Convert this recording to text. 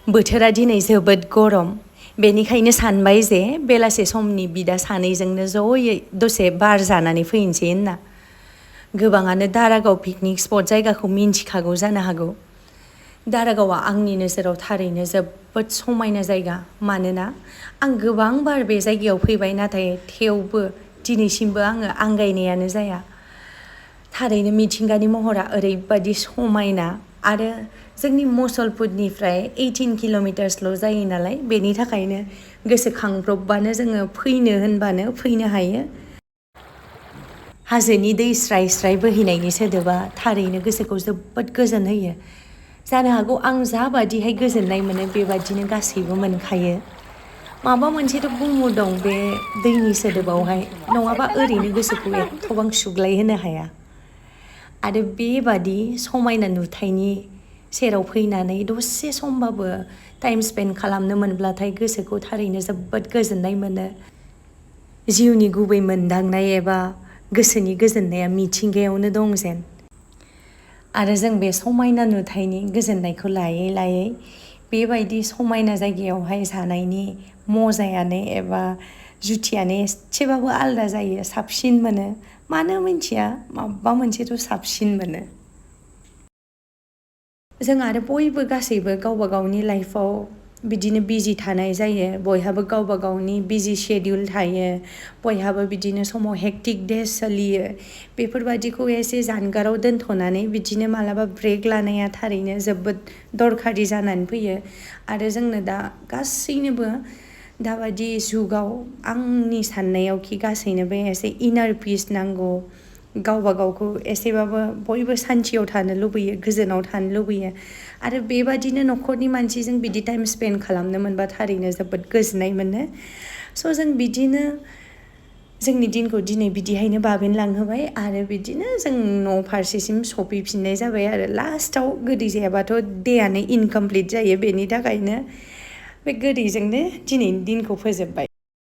बोथोरा दिनै जोबोद गरम बेनिखायनो सानबाय जे बेलासे समनि बिदा सानैजोंनो ज'यै दसे बार जानानै फैनोसै होनना गोबाङानो दारागाव पिकनिक स्पट जायगाखौ मिन्थिखागौ जानो हागौ दारागावआ आंनि नोजोराव थारैनो जोबोद समायना जायगा मानोना आं गोबां बार बे जायगायाव फैबाय नाथाय थेवबो दिनैसिमबो आङो आंगायनायानो जाया थारैनो मिथिंगानि महरा ओरैबादि समायना आरो जोंनि मुसलपुरनिफ्राय 18 किल'मिटार्सल' जायो नालाय बेनि थाखायनो गोसोखांब्रबबानो जोङो फैनो होनबानो फैनो हायो हाजोनि दै स्राय स्राय बोहैनायनि सोदोबा थारैनो गोसोखौ जोबोद गोजोन होयो जानो हागौ आं जाबादिहाय गोजोननाय मोनो बेबादिनो गासैबो मोनखायो माबा मोनसेथ' गुमुर दं बे दैनि सोदोबावहाय नङाबा ओरैनो गोसोखौ एथ'बां सुग्लाय होनो हाया आरो बेबादि समायना नुथायनि सेराव फैनानै दसे समबाबो टाइम स्पेन्ड खालामनो मोनब्लाथाय गोसोखौ थारैनो जोबोद गोजोननाय मोनो जिउनि गुबै मोनदांनाय एबा गोसोनि गोजोननाया मिथिंगायावनो दं जेन आरो जों बे समायना नुथायनि गोजोननायखौ लायै लायै बेबायदि समायना जायगायावहाय जानायनि मजायानो एबा जुथियानो एसेबाबो आलादा जायो साबसिन मोनो मानो मिथिया माबा मोनसेथ' साबसिन मोनो जों आरो बयबो गासैबो गावबा गावनि लाइफआव बिदिनो बिजि थानाय जायो बयहाबो गावबा गावनि बिजि शेडिउल थायो बयहाबो बिदिनो समाव हेक्टिक डेज सोलियो बेफोरबादिखौ एसे जानगाराव दोनथ'नानै बिदिनो मालाबा ब्रेक लानाया थारैनो जोबोद दरखारि जानानै फैयो आरो जोंनो दा गासैनोबो दाबादि जुगाव आंनि साननायावखि गासैनोबो एसे इनार पिस नांगौ गावबा गावखौ एसेबाबो बयबो सान्थियाव थानो लुबैयो गोजोनाव थानो लुबैयो आरो बेबादिनो न'खरनि मानसिजों बिदि टाइम स्पेन्ड खालामनो मोनबा थारैनो जोबोद गोजोननाय मोनो स' जों बिदिनो जोंनि दिनखौ दिनै बिदिहायनो बाबेनलांहोबाय आरो बिदिनो जों न' फारसेसिम सफैफिननाय जाबाय आरो लास्टाव गोदै जायाबाथ' देयानो इनकमप्लिट जायो बेनि थाखायनो बे गोदैजोंनो दिनैनि दिनखौ फोजोबबाय